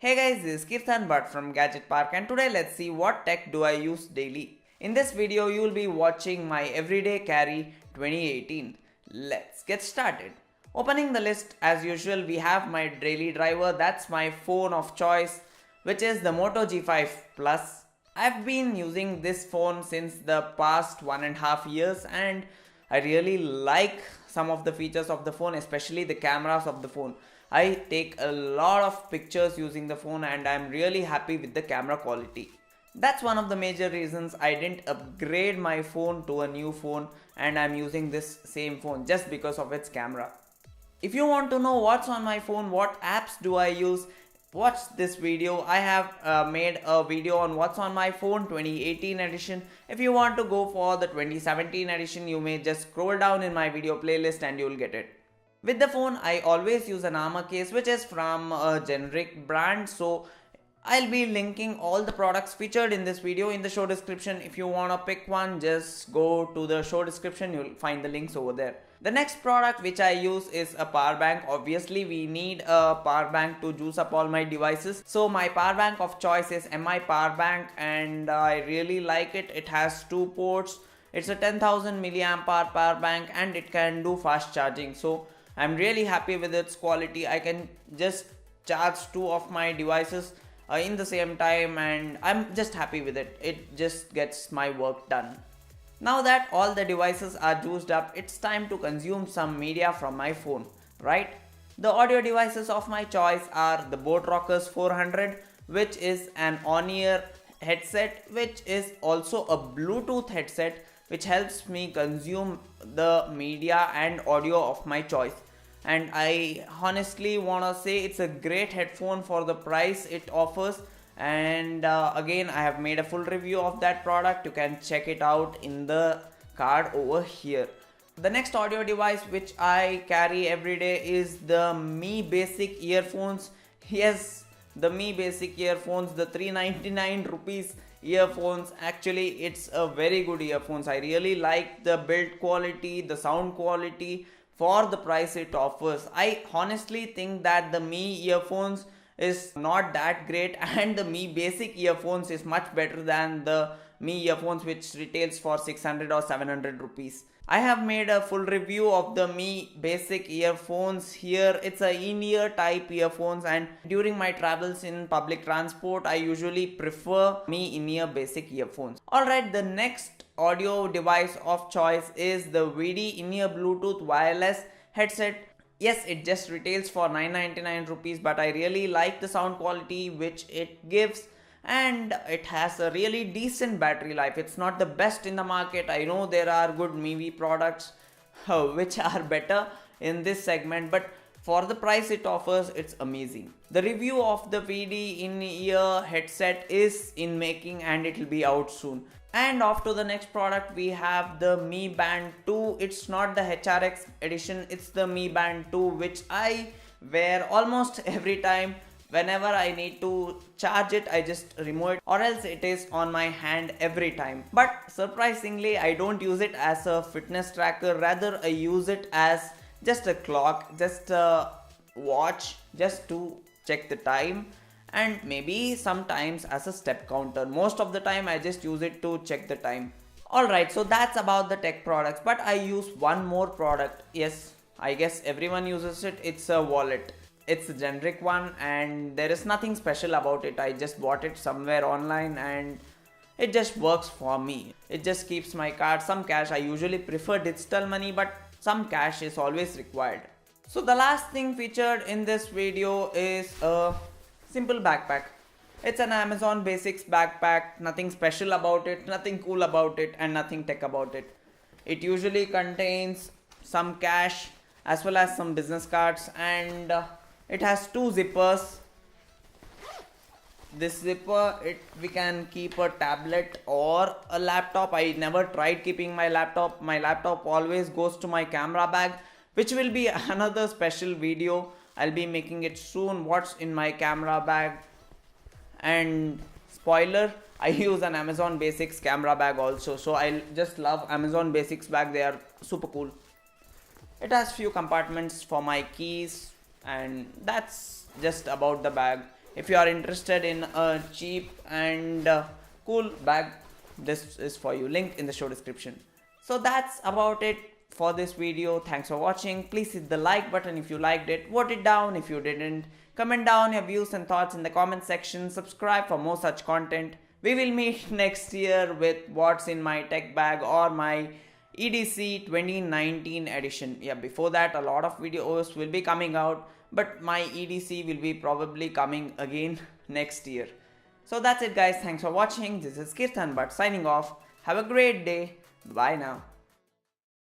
Hey guys, this is Keerthan Bhat from Gadget Park and today let's see what tech do I use daily. In this video you will be watching my everyday carry 2018. Let's get started. Opening the list as usual, we have my daily driver, that's my phone of choice, which is the Moto G5 Plus. I've been using this phone since the past 1.5 years and I really like some of the features of the phone, especially the cameras of the phone. I take a lot of pictures using the phone and I'm really happy with the camera quality. That's one of the major reasons I didn't upgrade my phone to a new phone and I'm using this same phone just because of its camera. If you want to know what's on my phone, what apps do I use, watch this video. I have made a video on what's on my phone 2018 edition. If you want to go for the 2017 edition, you may just scroll down in my video playlist and you'll get it. With the phone, I always use an armor case which is from a generic brand, so I'll be linking all the products featured in this video in the show description. If you want to pick one, just go to the show description, you'll find the links over there. The next product which I use is a power bank. Obviously we need a power bank to juice up all my devices, so my power bank of choice is MI power bank and I really like it. It has two ports, it's a 10,000 milliamp hour power bank and it can do fast charging, so I'm really happy with its quality. I can just charge two of my devices in the same time and I'm just happy with it. It just gets my work done. Now that all the devices are juiced up, it's time to consume some media from my phone, right? The audio devices of my choice are the Boat Rockers 400, which is an on-ear headset, which is also a Bluetooth headset, which helps me consume the media and audio of my choice. And I honestly want to say it's a great headphone for the price it offers. And again, I have made a full review of that product. You can check it out in the card over here. The next audio device which I carry every day is the Mi Basic earphones. Yes, the Mi Basic earphones, the 399 rupees earphones. Actually it's a very good earphones. I really like the build quality, the sound quality for the price it offers. I honestly think that the Mi earphones is not that great and the Mi Basic earphones is much better than the Mi earphones which retails for 600 or 700 rupees. I have made a full review of the Mi Basic earphones here. It's a in-ear type earphones and during my travels in public transport I usually prefer Mi in-ear basic earphones. Alright, the next audio device of choice is the VD in-ear Bluetooth wireless headset. Yes, it just retails for 999 rupees, but I really like the sound quality which it gives and it has a really decent battery life. It's not the best in the market. I know there are good MIUI products which are better in this segment, but for the price it offers, it's amazing. The review of the VD in-ear headset is in making and it will be out soon. And off to the next product, we have the Mi Band 2. It's not the HRX edition, it's the Mi Band 2 which I wear almost every time. Whenever I need to charge it, I just remove it or else it is on my hand every time. But surprisingly, I don't use it as a fitness tracker, rather I use it as just a clock, just a watch, just to check the time and maybe sometimes as a step counter. Most of the time I just use it to check the time. Alright, so that's about the tech products, but I use one more product. Yes, I guess everyone uses it. It's a wallet. It's a generic one and there is nothing special about it. I just bought it somewhere online and it just works for me. It just keeps my card, some cash. I usually prefer digital money, but some cash is always required. So the last thing featured in this video is a simple backpack. It's an Amazon Basics backpack. Nothing special about it, nothing cool about it and nothing tech about it. It usually contains some cash as well as some business cards and it has two zippers. This zipper, we can keep a tablet or a laptop. I never tried keeping my laptop. My laptop always goes to my camera bag, which will be another special video. I'll be making it soon, what's in my camera bag. And spoiler, I use an Amazon Basics camera bag also, so I just love Amazon Basics bag. They are super cool. It has few compartments for my keys and that's just about the bag. If you are interested in a cheap and cool bag, this is for you. Link in the show description. So that's about it for this video. Thanks for watching. Please hit the like button if you liked it. Vote it down if you didn't. Comment down your views and thoughts in the comment section. Subscribe for more such content. We will meet next year with what's in my tech bag or my EDC 2019 edition. Yeah, before that a lot of videos will be coming out, but my EDC will be probably coming again next year. So that's it guys. Thanks for watching. This is Keerthan Bhat signing off. Have a great day. Bye now.